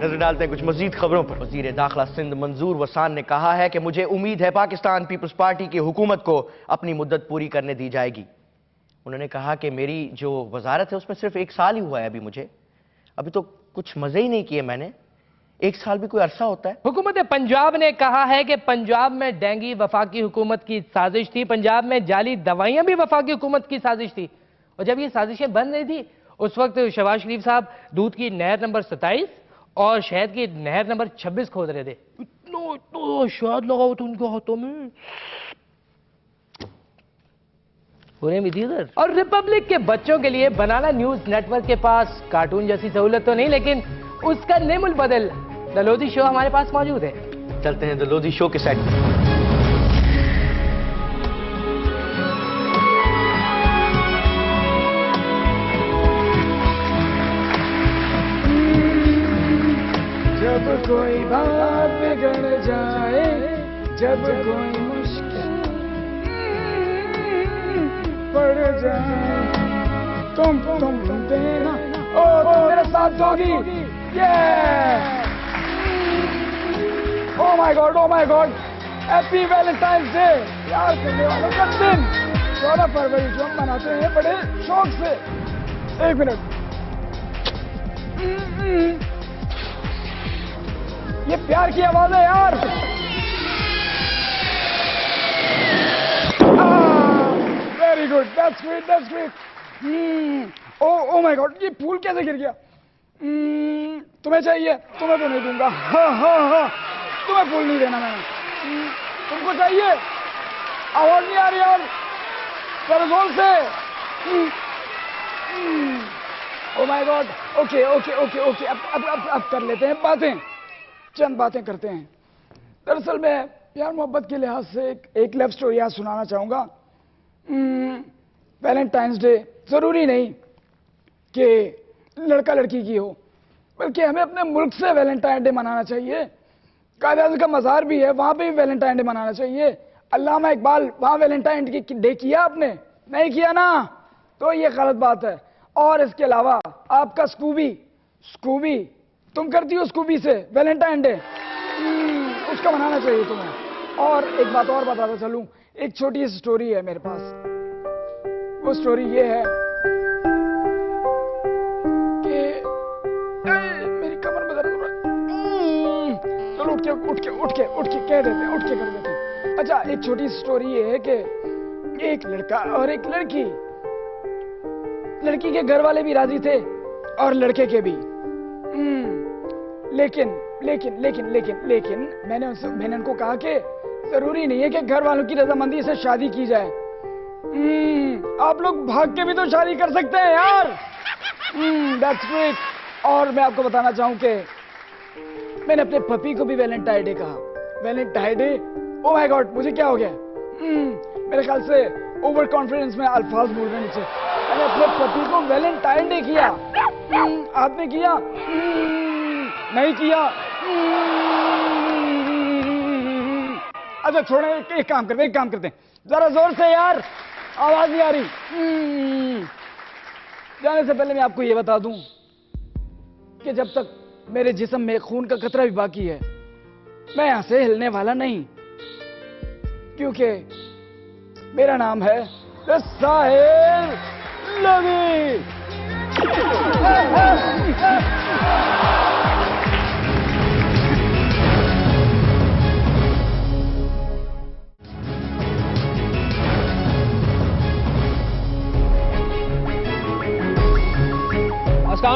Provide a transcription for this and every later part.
नजर डालते हैं कुछ मजीद खबरों पर। वजीर दाखिला सिंध मंजूर वसान ने कहा है कि मुझे उम्मीद है पाकिस्तान पीपल्स पार्टी की हुकूमत को अपनी मुद्दत पूरी करने दी जाएगी। उन्होंने कहा कि मेरी जो वजारत है उसमें सिर्फ 1 साल ही हुआ है, अभी तो कुछ मजे ही नहीं किए मैंने। 1 साल भी कोई अरसा होता है? हुकूमत पंजाब ने कहा है कि पंजाब में डेंगू वफाकी हुकूमत की साजिश थी, पंजाब में जाली दवाइयां भी वफाकी हुकूमत की साजिश थी। और जब ये साजिशें बन रही थी उस वक्त शहबाज शरीफ साहब दूध की नहर नंबर 27 और शहद की नहर नंबर 26 खोद रहे थे। इतना शहद लगा हुआ था उनके हाथों में। और रिपब्लिक के बच्चों के लिए बनाना न्यूज नेटवर्क के पास कार्टून जैसी सहूलत तो नहीं, लेकिन उसका नेमुल बदल द लोधी शो हमारे पास मौजूद है। चलते हैं द लोधी शो के सेट। जब कोई बात बिगड़ जाए, जब कोई मुश्किल पड़ जाए, तुम देना, ओ तुम मेरे साथ दोगी। Oh my God, happy Valentine's day. प्यार करने वालों का दिन 14 फरवरी जो हम मनाते हैं बड़े शौक से। 1 मिनट, ये प्यार की आवाज है यार। Very good, that's great. Oh my God, ये फूल कैसे गिर गया? तुम्हें चाहिए? तुम्हें तो नहीं दूंगा। हाँ, तुम्हें फूल नहीं देना मैंने। तुमको चाहिए? आवाज नहीं आ रही यार, जरा जोर से। ओ माय गॉड, ओके, अब कर लेते हैं बातें, चंद बातें करते हैं। दरअसल मैं प्यार मोहब्बत के लिहाज से एक लव स्टोरी आज सुनाना चाहूंगा। वैलेंटाइंस डे जरूरी नहीं कि लड़का लड़की की हो, बल्कि हमें अपने मुल्क से वैलेंटाइन डे मनाना चाहिए। कायद-ए-आज़म का मज़ार भी है, वहां पे भी वैलेंटाइन डे मनाना चाहिए। अल्लामा इकबाल वहां वैलेंटाइन डे किया आपने? नहीं किया ना, तो ये गलत बात है। और इसके अलावा आपका स्कूबी तुम करती हो स्कूबी से वैलेंटाइन डे, उसका मनाना चाहिए तुम्हें। और एक बात और बताता चलूं, एक छोटी सी स्टोरी है मेरे पास। वो स्टोरी ये है कि मेरी कमर में दर्द हो रहा है। चलो उठ के कह देते हैं, उठ के कर देते हैं। अच्छा, एक छोटी सी स्टोरी ये है कि एक लड़का और एक लड़की के घर वाले भी राजी थे और लड़के के भी। लेकिन मैंने उनको कहा कि जरूरी नहीं है कि घर वालों की रजामंदी से शादी की जाए। आप लोग भाग के भी तो शादी कर सकते हैं यार। That's great. और मैं आपको बताना चाहूं कि मैंने अपने पपी को भी वैलेंटाइन डे कहा। Valentine day, oh my God, मुझे क्या हो गया? मेरे ख्याल से ओवर कॉन्फिडेंस में अल्फाज बोल रहे नीचे। मैंने अपने पति को वैलेंटाइन डे किया। आपने किया? नहीं किया? अच्छा छोड़े, एक काम करते हैं, जरा जोर से यार, आवाज नहीं आ रही। जाने से पहले मैं आपको ये बता दूं कि जब तक मेरे जिस्म में खून का कतरा भी बाकी है, मैं यहां से हिलने वाला नहीं, क्योंकि मेरा नाम है साहिल लोधी।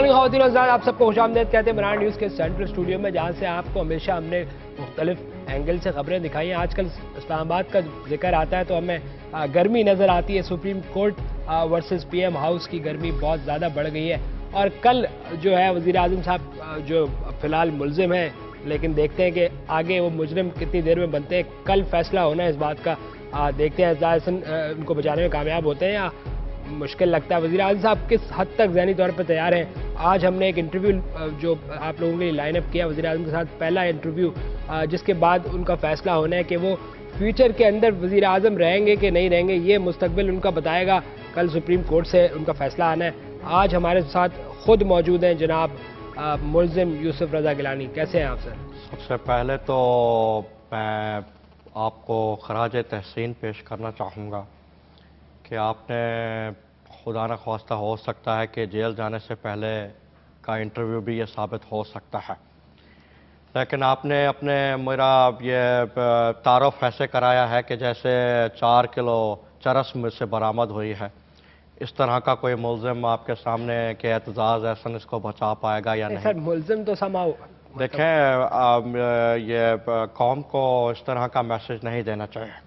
ख़वातीन और हज़रात, आप सबको खुशामदीद कहते हैं बनाना न्यूज़ के सेंट्रल स्टूडियो में, जहाँ से आपको हमेशा हमने मुख्तलिफ एंगल से खबरें दिखाई हैं। आजकल इस्लामाबाद का जिक्र आता है तो हमें गर्मी नज़र आती है। Supreme court versus PM house की गर्मी बहुत ज़्यादा बढ़ गई है। और कल जो है वज़ीर आज़म साहब जो फ़िलहाल मुलजिम हैं, लेकिन देखते हैं कि आगे वो मुजरिम कितनी देर में बनते हैं। कल फैसला होना है इस बात का, देखते हैं ज़ाहिर उनको बचाने में कामयाब होते हैं या मुश्किल लगता है। वज़ीर आज़म साहब किस हद तक ज़हनी तौर पर तैयार हैं? आज हमने एक इंटरव्यू जो आप लोगों के लिए लाइनअप किया वज़ीर आज़म के साथ, पहला इंटरव्यू, जिसके बाद उनका फैसला होना है कि वो फ्यूचर के अंदर वज़ीर आज़म रहेंगे कि नहीं रहेंगे, ये मुस्तकबिल उनका बताएगा। कल सुप्रीम कोर्ट से उनका फैसला आना है। आज हमारे साथ खुद मौजूद हैं जनाब मुलजिम यूसुफ रजा गिलानी, कैसे हैं आप सर? सबसे पहले तो मैं आपको खराज तहसीन पेश करना चाहूँगा कि आपने खुदा न ख्वास्ता हो सकता है कि जेल जाने से पहले का इंटरव्यू भी ये साबित हो सकता है, लेकिन आपने अपने मेरा ये तारुफ ऐसे कराया है कि जैसे 4 किलो चरस मुझसे बरामद हुई है। इस तरह का कोई मुलजिम आपके सामने के एतजाज़ एहसन इसको बचा पाएगा या नहीं? सर मुलजिम तो समाओ देखें, ये कौम को इस तरह का मैसेज नहीं देना चाहिए,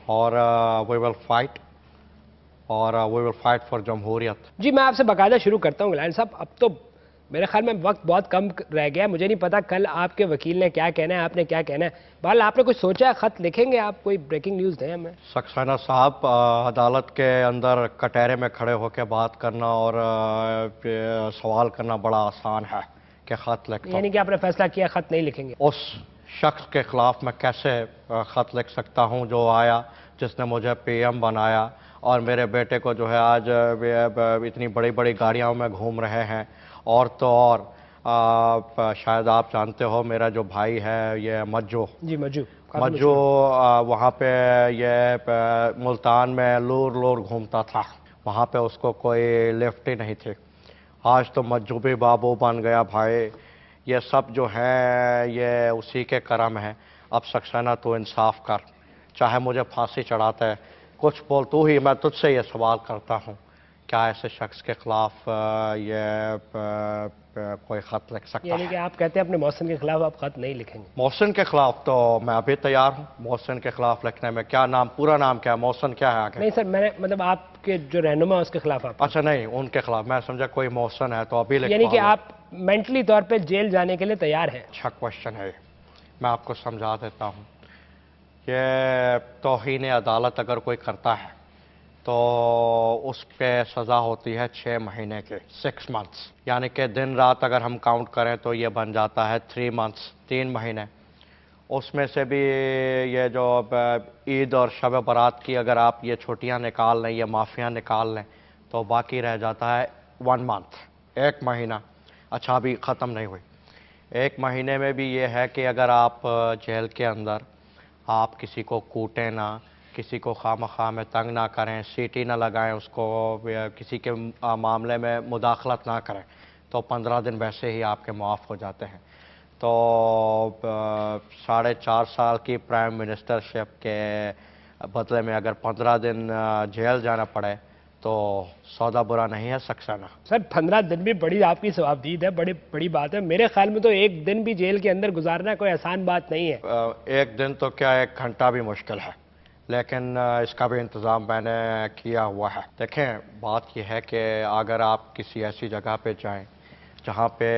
और वी विल फाइट, और वी विल फाइट फॉर जमहूरियत। जी, मैं आपसे बाकायदा शुरू करता हूँ गिलानी साहब। अब तो मेरे ख्याल में वक्त बहुत कम रह गया, मुझे नहीं पता कल आपके वकील ने क्या कहना है, आपने क्या कहना है। बहरहाल आपने कुछ सोचा है, खत लिखेंगे आप, कोई ब्रेकिंग न्यूज़ दें हमें? सक्सेना साहब, अदालत के अंदर कटहरे में खड़े होकर बात करना और सवाल करना बड़ा आसान है कि खत लिखता हूं। यानी कि आपने फैसला किया खत नहीं लिखेंगे? उस शख्स के खिलाफ मैं कैसे खत लिख सकता हूं जो आया, जिसने मुझे पीएम बनाया और मेरे बेटे को जो है आज इतनी बड़ी बड़ी गाड़ियों में घूम रहे हैं। और तो और शायद आप जानते हो, मेरा जो भाई है ये मज्जू जी मज्जू वहाँ पे ये मुल्तान में लूर लूर घूमता था, वहाँ पे उसको कोई लिफ्ट ही नहीं थी। आज तो मज्जू भी बाबू बन गया भाई। ये सब जो है ये उसी के करम है। अब सक्सेना तो इंसाफ कर, चाहे मुझे फांसी चढ़ाता है, कुछ बोल तू ही। मैं तुझसे ये सवाल करता हूँ, क्या ऐसे शख्स के खिलाफ कोई खत लिख सकता यानी है? कि आप कहते हैं अपने मौसम के खिलाफ आप खत नहीं लिखेंगे? मोहसिन के खिलाफ तो मैं अभी तैयार हूँ। मोहसिन के खिलाफ लिखने में क्या नाम, पूरा नाम क्या है, मोहसिन क्या है आगे? नहीं सर, मैंने मतलब आपके जो रहनुमा है उसके खिलाफ आप। अच्छा नहीं, उनके खिलाफ। मैं समझा कोई मोहसिन है तो अभी लिख। यानी कि आप मेंटली तौर पे जेल जाने के लिए तैयार हैं? अच्छा क्वेश्चन है, मैं आपको समझा देता हूँ। ये तौहीन अदालत अगर कोई करता है तो उस पे सज़ा होती है 6 महीने के, 6 मंथ्स। यानी कि दिन रात अगर हम काउंट करें तो ये बन जाता है 3 मंथ्स, 3 महीने। उसमें से भी ये जो ईद और शब बारात की अगर आप ये छुट्टियां निकाल लें, ये माफिया निकाल लें, तो बाकी रह जाता है 1 मंथ, 1 महीना। अच्छा अभी ख़त्म नहीं हुई। 1 महीने में भी ये है कि अगर आप जेल के अंदर आप किसी को कूटें ना, किसी को खामखा में तंग ना करें, सीटी ना लगाएं, उसको किसी के मामले में मुदाखलत ना करें, तो 15 दिन वैसे ही आपके माफ़ हो जाते हैं। तो 4.5 साल की प्राइम मिनिस्टरशिप के बदले में अगर 15 दिन जेल जाना पड़े तो सौदा बुरा नहीं है सक्सेना? सर 15 दिन भी बड़ी आपकी सवाबदीद है, बड़ी बड़ी बात है। मेरे ख्याल में तो 1 दिन भी जेल के अंदर गुजारना कोई आसान बात नहीं है। 1 दिन तो क्या, 1 घंटा भी मुश्किल है, लेकिन इसका भी इंतज़ाम मैंने किया हुआ है। देखें, बात यह है कि अगर आप किसी ऐसी जगह पे जाएं जहाँ पे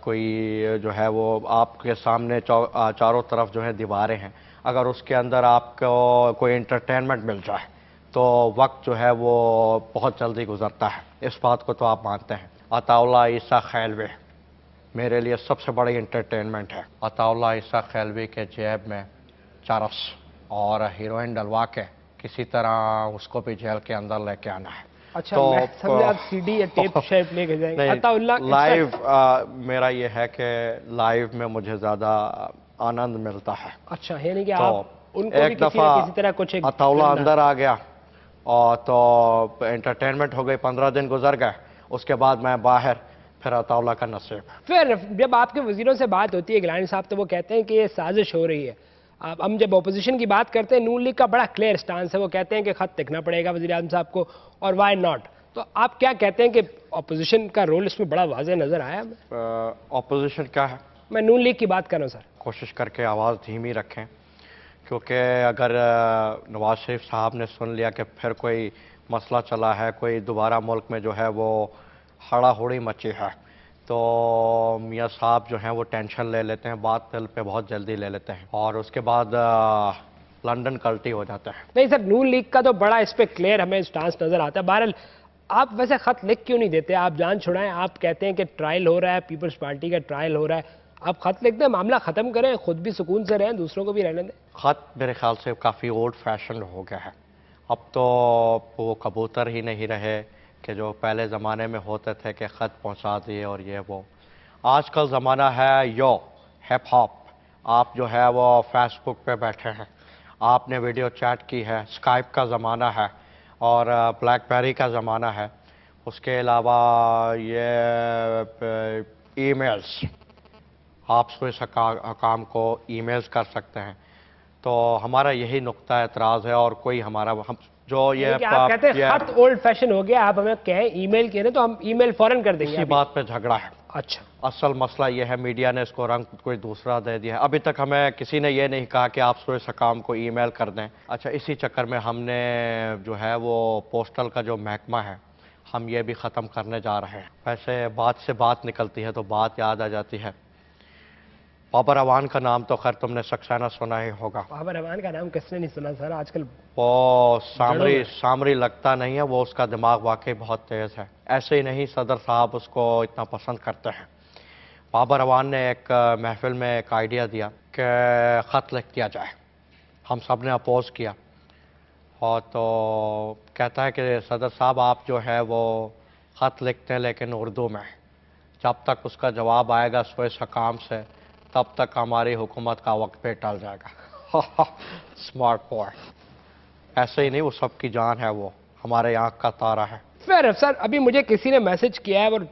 कोई जो है वो आपके सामने चारों तरफ जो है दीवारें हैं, अगर उसके अंदर आपको कोई एंटरटेनमेंट मिल जाए तो वक्त जो है वो बहुत जल्दी गुजरता है। इस बात को तो आप मानते हैं। अताउल्लाह ईसा खैलवी मेरे लिए सबसे बड़ी एंटरटेनमेंट है। अताउल्लाह ईसा खैलवी के जेब में चरस और हीरोइन डलवा के किसी तरह उसको भी जेल के अंदर लेके आना है। अच्छा, तो मैं समझा आप सीडी या टेप शेप लेके जाएंगे। अताउल्लाह लाइव मेरा ये है कि लाइव में मुझे ज़्यादा आनंद मिलता है। अच्छा, यानी कि तो आप उनको भी एक दफ़ा किसी तरह कुछ अताउल्लाह अंदर आ गया और तो एंटरटेनमेंट हो गई, 15 दिन गुजर गए, उसके बाद मैं बाहर, फिर अताउल्लाह का नसीब। फिर जब आपके वजीरों से बात होती है गिलानी साहब, तो वो कहते हैं कि ये साजिश हो रही है। हम जब अपोजिशन की बात करते हैं, नून लीग का बड़ा क्लियर स्टांस है, वो कहते हैं कि खत लिखना पड़ेगा वज़ीर आज़म साहब को, और वाई नॉट। तो आप क्या कहते हैं कि अपोजिशन का रोल इसमें बड़ा वाज़ेह नजर आया? अपोजिशन क्या है? मैं नून लीग की बात कर रहा हूँ सर। कोशिश करके आवाज़ धीमी रखें, क्योंकि अगर नवाज शरीफ साहब ने सुन लिया कि फिर कोई मसला चला है, कोई दोबारा मुल्क में जो है वो हड़ाहुड़ी मची है, तो मियाँ साहब जो हैं वो टेंशन ले लेते हैं, बात दिल पे बहुत जल्दी ले लेते हैं और उसके बाद लंदन कल्टी हो जाता है। नहीं सर, नून लीग का तो बड़ा इस पर क्लियर हमें स्टांस नजर आता है। बहरहाल आप वैसे खत लिख क्यों नहीं देते? आप जान छुड़ाएं, आप कहते हैं कि ट्रायल हो रहा है, पीपल्स पार्टी का ट्रायल हो रहा है, आप खत लिख दें, मामला खत्म करें, खुद भी सुकून से रहें, दूसरों को भी रहने दें। खत मेरे ख्याल से काफ़ी ओल्ड फैशन हो गया है। अब तो वो कबूतर ही नहीं रहे कि जो पहले ज़माने में होते थे कि ख़त पहुंचा दिए और ये वो। आजकल ज़माना है यो हिप हॉप। आप जो है वो फेसबुक पे बैठे हैं, आपने वीडियो चैट की है, स्काइप का ज़माना है और ब्लैकबेरी का ज़माना है। उसके अलावा ये ईमेल्स, आप इस काम को ईमेल्स कर सकते हैं। तो हमारा यही नुक्ता एतराज़ है और कोई हमारा हम जो ये आप कहते हैं खत ओल्ड फैशन हो गया, आप हमें कहें ईमेल कह रहे तो हम ईमेल फौरन कर देंगे। इसी बात पे झगड़ा है। अच्छा, असल मसला ये है मीडिया ने इसको रंग कोई दूसरा दे दिया है। अभी तक हमें किसी ने ये नहीं कहा कि आप सुएज हकाम को ईमेल कर दें। अच्छा, इसी चक्कर में हमने जो है वो पोस्टल का जो महकमा है हम ये भी ख़त्म करने जा रहे हैं। वैसे बात से बात निकलती है तो बात याद आ जाती है। बाबर अवान का नाम तो खैर तुमने सक्सेना सुना ही होगा। बाबर अवान का नाम किसने नहीं सुना सर? आजकल वो सामरी लगता नहीं है, वो उसका दिमाग वाकई बहुत तेज़ है। ऐसे ही नहीं, सदर साहब उसको इतना पसंद करते हैं। बाबर अवान ने एक महफिल में एक आइडिया दिया कि ख़त लिख दिया जाए। हम सब ने अपोज किया और तो कहता है कि सदर साहब आप जो है वो ख़त लिखते हैं लेकिन उर्दू में। जब तक उसका जवाब आएगा सुएज हकाम से तब तक हमारी हुकूमत का वक्त पे टल जाएगा। Smart boy. ऐसे ही नहीं, वो सबकी जान है, वो हमारे आँख का तारा है। फिर सर अभी मुझे किसी ने मैसेज किया है और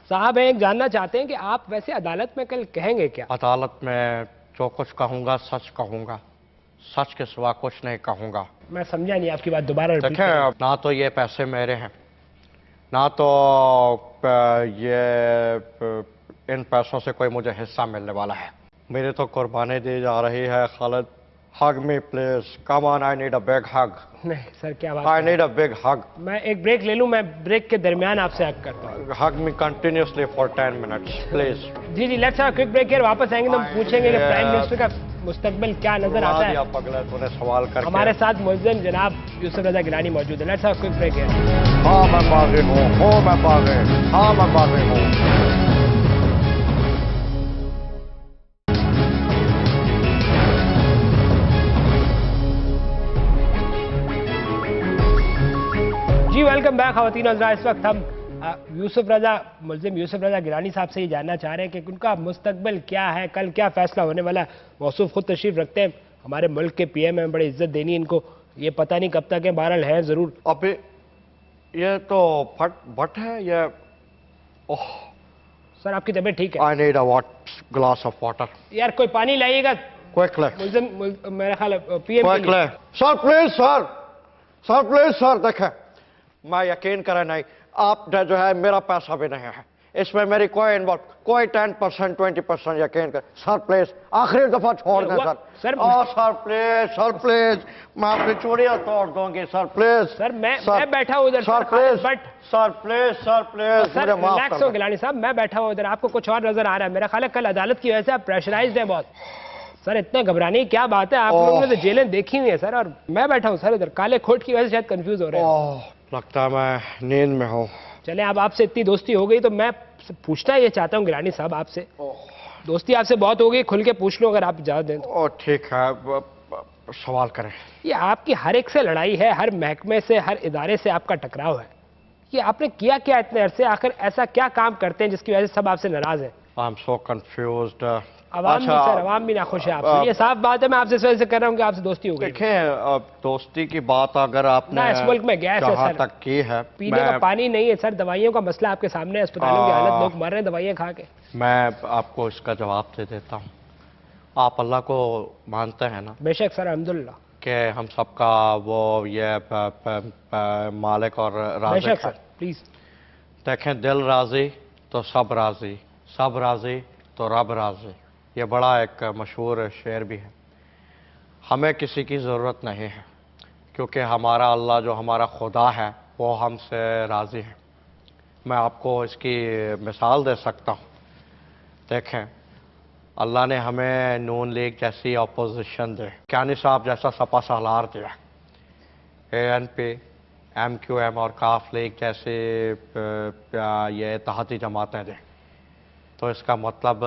साहब हैं जानना चाहते हैं कि आप वैसे अदालत में कल कहेंगे क्या? अदालत में जो कुछ कहूँगा सच कहूँगा, सच के सिवा कुछ नहीं कहूँगा। मैं समझा नहीं आपकी बात, दोबारा रिपीट करें। देखें, ना तो ये पैसे मेरे हैं, ना तो ये इन पैसों से कोई मुझे हिस्सा मिलने वाला है। मेरी तो कुर्बानी दी जा रही है। Khalid, hug me please, come on, I need a big hug. नहीं सर, क्या बात आई नीड अ बिग हग। मैं एक ब्रेक ले लूं, मैं ब्रेक के दरमियान आपसे हक करता हूं। Hug me continuously for 10 minutes please. जी जी, let's have quick break here. वापस आएंगे तो हम पूछेंगे कि प्राइम मिनिस्टर का मुस्तकबिल क्या नजर आता है। पगला तूने सवाल करके। हमारे साथ मुअज्जिन जनाब यूसुफ रजा गिलानी मौजूद है। Let's have quick break here. हाँ मैं बागी हूँ, मैं बागी, हाँ मैं बागी हूँ। जी वेलकम बैक ख़वातीन और इस वक्त हम यूसुफ रजा, मुल्ज़िम यूसुफ रजा गिलानी साहब से ये जानना चाह रहे हैं कि उनका मुस्तकबिल क्या है, कल क्या फैसला होने वाला है। मौसूफ खुद तशरीफ रखते हैं, हमारे मुल्क के पीएम हैं, बड़ी इज्जत देनी इनको, ये पता नहीं कब तक है, बहरहाल है ज़रूर। अभी ये तो बट है ये। ओह सर आपकी तबीयत ठीक है? आई need a glass of water. यार कोई पानी लाइएगा क्विकली। मुल्ज़िम, मेरा ख्याल PM quickly sir, please sir, sir please sir. देखें, मैं यकीन करें नहीं, आप जो है मेरा पैसा भी नहीं है इसमें, मेरी कोई इन्वॉल्व, कोई 10% 20% यकीन कर सर प्लीज, आखिरी दफा छोड़ दें sir. Sir sir please, sir please, मैं अपनी चूड़ियां तोड़ दूंगी सर प्लीज। सर मैं बैठा हूँ उधर sir please, but sir please, sir please sir relax हो गिलानी साहब, मैं बैठा हूँ उधर, आपको कुछ और नजर आ रहा है। मेरा ख्याल है कल अदालत की वजह से आप प्रेशराइज्ड हैं बहुत। सर इतना घबराने की क्या बात है, आप लोगों ने तो जेलें देखी हुई है सर, और मैं बैठा हूँ सर इधर, काले खोट की वजह से शायद कंफ्यूज हो रहे हैं। लगता है मैं नींद में हूँ। चले, अब आपसे इतनी दोस्ती हो गई तो मैं पूछना ये चाहता हूँ गिलानी साहब आपसे, दोस्ती आपसे बहुत हो गई, खुल के पूछ लो अगर आप इजाजत दें तो। ठीक है, सवाल करें। ये आपकी हर एक से लड़ाई है, हर महकमे से, हर इदारे से आपका टकराव है, ये आपने किया क्या इतने अरसे? आखिर ऐसा क्या काम करते हैं जिसकी वजह से सब आपसे नाराज हैं? I am so confused. अवाम भी सर, अवाम भी नाखुश है आपसे, ये साफ बात है। मैं आपसे इस वजह से कर रहा हूँ कि आपसे दोस्ती हो गई। देखें, दोस्ती की बात अगर आपने इस मुल्क में गैस है जहाँ सर, तक की है, पीने का पानी नहीं है सर, दवाइयों का मसला आपके सामने है, अस्पतालों की हालत, लोग मर रहे हैं दवाइयाँ खा के। मैं आपको इसका जवाब दे देता हूँ। आप अल्लाह को मानते हैं ना? बेशक सर, अल्हम्दुलिल्लाह कि हम सबका वो ये मालिक और राज़िक बेशक है। Sir, please. देखें, दिल राजी तो सब राजी, सब राजी तो रब राजी, ये बड़ा एक मशहूर शेर भी है। हमें किसी की ज़रूरत नहीं है क्योंकि हमारा अल्लाह जो हमारा खुदा है वो हमसे राज़ी है। मैं आपको इसकी मिसाल दे सकता हूँ। देखें, अल्लाह ने हमें नून लीग जैसी अपोजिशन दी, क्यानी साहब जैसा सपा सालार दिया, ANP, MQM और काफ लीग जैसे ये इत्तेहादी जमातें दें, तो इसका मतलब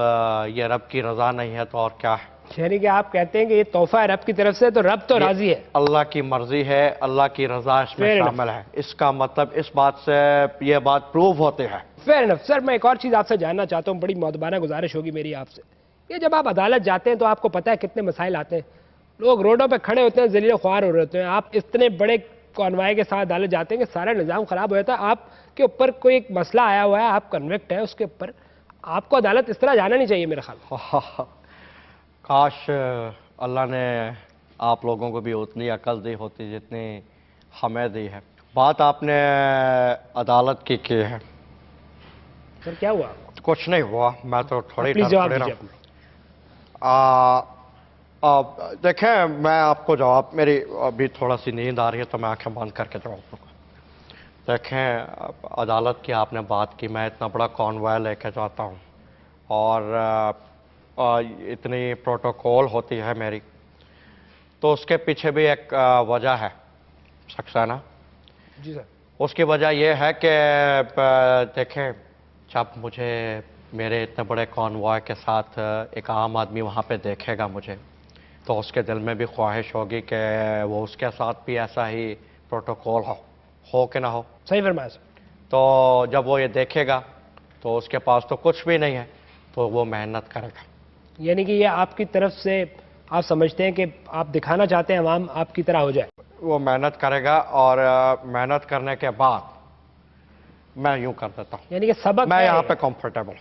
ये रब की रज़ा नहीं है तो और क्या है? यानी कि आप कहते हैं कि ये तोहफा है रब की तरफ से, तो रब तो राजी है, अल्लाह की मर्जी है, अल्लाह की रज़ा इसमें शामिल है। इसका मतलब इस बात से ये बात प्रूव होती है फेयर इनफ। सर मैं एक और चीज़ आपसे जानना चाहता हूँ, बड़ी मौदबाना गुजारिश होगी मेरी आपसे, कि जब आप अदालत जाते हैं तो आपको पता है कितने मसाइल आते हैं, लोग रोडों पे खड़े होते हैं, जलील ख्वार हो रहे होते हैं, आप इतने बड़े कॉन्वाय के साथ अदालत जाते हैं कि सारा निज़ाम ख़राब हो जाता है, आपके ऊपर कोई एक मसला आया हुआ है, आप कन्विक्ट है उसके ऊपर, आपको अदालत इस तरह जाना नहीं चाहिए मेरे ख्याल में। काश अल्लाह ने आप लोगों को भी उतनी अकल दी होती जितनी हमें दी है। बात आपने अदालत की है। सर क्या हुआ? कुछ नहीं हुआ, मैं तो थोड़ी प्लीज डर जवाब पड़े दीजिए रहा। अपना। देखें, मैं आपको जवाब, मेरी अभी थोड़ा सी नींद आ रही है तो मैं आंखें बंद करके जवाब दूंगा। देखें, अदालत की आपने बात की, मैं इतना बड़ा कॉन्वॉय लेके जाता हूँ और इतनी प्रोटोकॉल होती है मेरी, तो उसके पीछे भी एक वजह है सक्सेना। जी सर। उसकी वजह यह है कि देखें, जब मुझे मेरे इतने बड़े कॉन्वॉय के साथ एक आम आदमी वहाँ पे देखेगा मुझे, तो उसके दिल में भी ख्वाहिश होगी कि वो उसके साथ भी ऐसा ही प्रोटोकॉल हो कि ना हो। सही फरमाया सर। तो जब वो ये देखेगा तो उसके पास तो कुछ भी नहीं है, तो वो मेहनत करेगा। यानी कि ये आपकी तरफ से आप समझते हैं कि आप दिखाना चाहते हैं अवाम आपकी तरह हो जाए। वो मेहनत करेगा और मेहनत करने के बाद मैं यूं कर देता हूँ, यानी कि सबक मैं है। यहाँ पे कंफर्टेबल।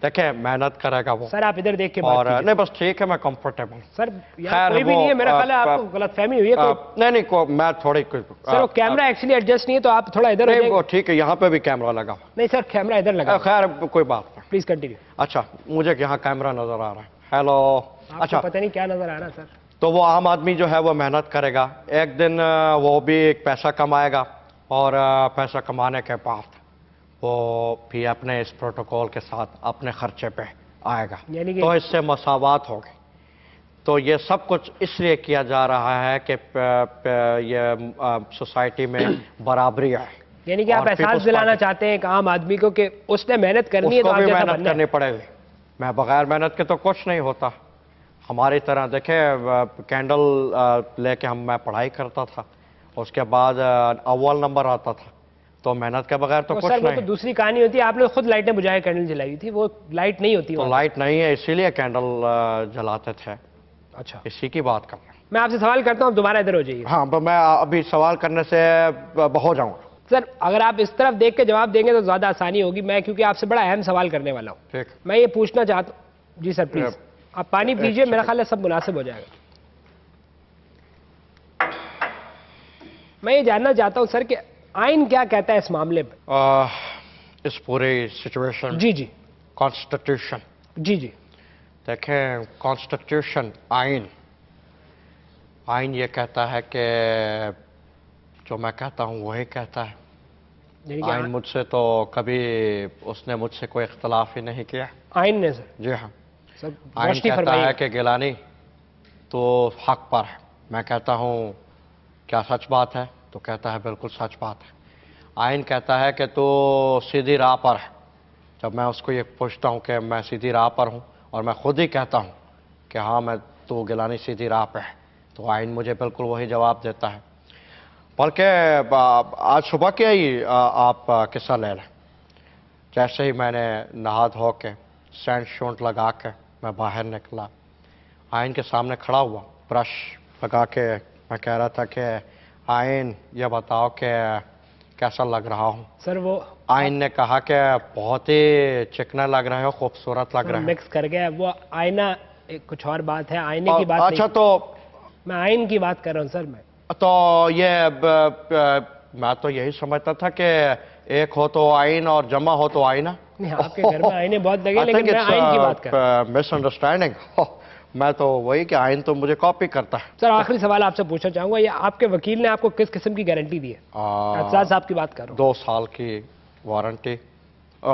देखें, मेहनत करेगा वो। सर आप इधर देख के बात और कीजिए। नहीं, बस ठीक है, मैं कंफर्टेबल। सर खैर, यहाँ कोई भी वो, नहीं है, मेरा ख्याल है आपको गलतफहमी हुई है कोई। नहीं मैं थोड़ी सर वो कैमरा एक्चुअली एडजस्ट नहीं है, तो आप थोड़ा इधर हो नहीं, जाइए। वो ठीक है, यहाँ पे भी कैमरा लगा हुआ। नहीं सर कैमरा इधर लगा। खैर कोई बात नहीं। Please continue. अच्छा, मुझे यहाँ कैमरा नजर आ रहा है। हेलो। अच्छा पता नहीं क्या नजर आ रहा है सर। तो वो आम आदमी जो है वो मेहनत करेगा, एक दिन वो भी एक पैसा कमाएगा और पैसा कमाने के बाद वो भी अपने इस प्रोटोकॉल के साथ अपने खर्चे पे आएगा, यानी कि तो इससे मसावात होगी। तो ये सब कुछ इसलिए किया जा रहा है कि ये सोसाइटी में बराबरी है। यानी कि आप और एहसास पीपल्स दिलाना पार्टी- चाहते हैं एक आम आदमी को कि उसने मेहनत करनी है तो उसको आप भी जैसा मेहनत बनना है। करनी पड़ेगी। मैं बगैर मेहनत के तो कुछ नहीं होता। हमारी तरह देखे, कैंडल लेके मैं पढ़ाई करता था, उसके बाद अव्वल नंबर आता था, तो मेहनत के बगैर तो वो कुछ सर वो नहीं। तो दूसरी कहानी होती है, आपने खुद लाइटें बुझाए कैंडल जलाई थी, वो लाइट नहीं होती तो वहाँ। लाइट नहीं है इसीलिए कैंडल जलाते थे। अच्छा इसी की बात कर रहा हूं। मैं आपसे सवाल करता हूँ, दोबारा इधर हो जाइए। हाँ, मैं अभी सवाल करने से हो जाऊंगा। सर अगर आप इस तरफ देख के जवाब देंगे तो ज्यादा आसानी होगी, मैं क्योंकि आपसे बड़ा अहम सवाल करने वाला हूँ। ठीक। मैं ये पूछना चाहता हूँ। जी सर प्लीज आप पानी पीजिए, मेरा ख्याल है सब मुनासिब हो जाएगा। मैं ये जानना चाहता हूँ सर कि आइन क्या कहता है इस मामले में। इस पूरी सिचुएशन, जी जी कॉन्स्टिट्यूशन, जी जी देखें, कॉन्स्टिट्यूशन, आइन ये कहता है कि जो मैं कहता हूँ वही कहता है। यानी कि आइन मुझसे तो कभी उसने मुझसे कोई इख्तलाफ ही नहीं किया। आइन ने सर जी हाँ, सर आइन रोशनी कहता फरमाइए। है कि गिलानी तो हक पर है। मैं कहता हूँ क्या सच बात है, तो कहता है बिल्कुल सच बात है। आइन कहता है कि तू सीधी राह पर है। जब मैं उसको ये पूछता हूँ कि मैं सीधी राह पर हूँ और मैं खुद ही कहता हूँ कि हाँ मैं तो गिलानी सीधी राह पे है, तो आइन मुझे बिल्कुल वही जवाब देता है। बल्कि आज सुबह के ही आप किस्सा ले लें। जैसे ही मैंने नहा धो के सेंट शूट लगा के मैं बाहर निकला, आइन के सामने खड़ा हुआ, ब्रश लगा के मैं कह रहा था कि आइन ये बताओ कि कैसा लग रहा हूँ। सर वो आइन ने कहा कि बहुत ही चिकना लग रहे हो, खूबसूरत लग रहे हो। मिक्स कर गया वो आईना, एक कुछ और बात है, आईने की बात अच्छा नहीं। तो मैं आइन की बात कर रहा हूँ सर। ये मैं तो यही समझता था कि एक हो तो आइन और जमा हो तो आईना। नहीं आपके घर में आईने बहुत लगे, लेकिन मैं आइन की बात कर रहा हूँ। मिसअंडरस्टैंडिंग। मैं तो वही कि आइन तो मुझे कॉपी करता है। सर आखिरी सवाल आपसे पूछना चाहूंगा, ये आपके वकील ने आपको किस किस्म की गारंटी दी है? एजाज साहब की बात कर रहा हूँ। 2 साल की वारंटी,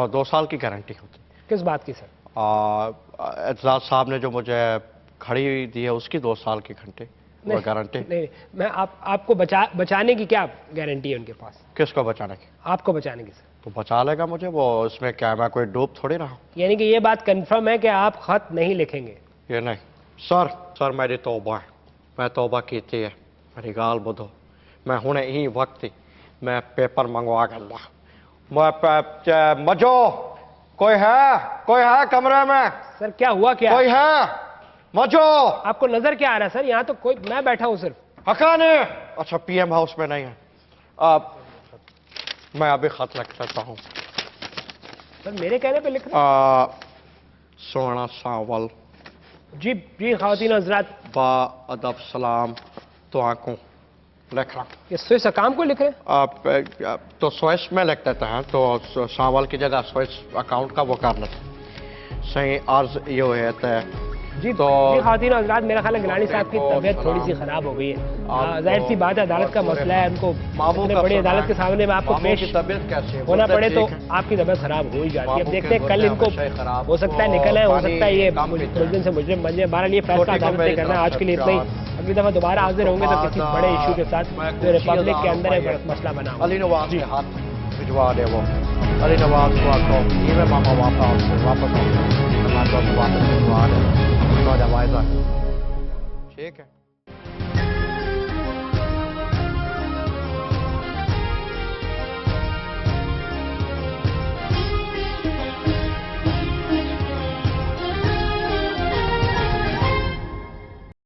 2 साल की गारंटी होती। किस बात की सर? एजाज साहब ने जो मुझे घड़ी दी है उसकी 2 साल की घंटी वो गारंटी। नहीं मैं आपको बचाने की क्या गारंटी है उनके पास? किसको बचाने की? आपको बचाने की सर। तो बचा लेगा मुझे वो, इसमें क्या मैं कोई डूब थोड़ी रहा हूं। यानी कि ये बात कंफर्म है कि आप खत नहीं लिखेंगे? ये नहीं सर मेरी तौबा है, मैं तौबा की थी है, मेरी गाल बुधो। मैं हुणे ही वक्त ही मैं पेपर मंगवा गया मजो, कोई है कमरे में? सर क्या हुआ क्या? कोई है? मजो, आपको नजर क्या आ रहा है सर? यहाँ तो कोई, मैं बैठा हूँ सिर्फ। हकाने। अच्छा, पीएम हाउस में नहीं है। मैं अभी खत लिख देता हूँ। सर मेरे कहने पे लिख रहे सोना सावल, जी जी खातिन हजरात, बा अदब सलाम तो आंखों लिख रहा। ये स्विस अकाम को लिख रहे हैं? तो स्विस में लिख देते हैं, तो सावल की जगह स्विस अकाउंट का वो कर लेते। सही अर्ज ये है जी तो जी खातिन हजरात, मेरा ख्याल है गिलानी साहब की तबीयत थोड़ी सी खराब हो गई है। जाहिर सी बात है, अदालत का मसला है, उनको इतने बड़ी अदालत के सामने में आपको पेश तबीयत कैसे होना पड़े तो आपकी तबीयत खराब हो ही जाती है। अब देखते हैं कल इनको हो सकता है निकल आए, हो सकता है ये मुलजिम से मुजरिम बन जाए। बहरहाल ये फैसला अदालत ने करना है। आज के लिए इतना ही, अगली दफा दोबारा हाजिर होंगे तो किसी बड़े इशू के साथ जो रिपब्लिक के अंदर एक मसला बना हो। अली नवाज के हाथ भिजवा दे वो। अली नवाज को आको ये मामा वापस भिजवा दे। ठीक है।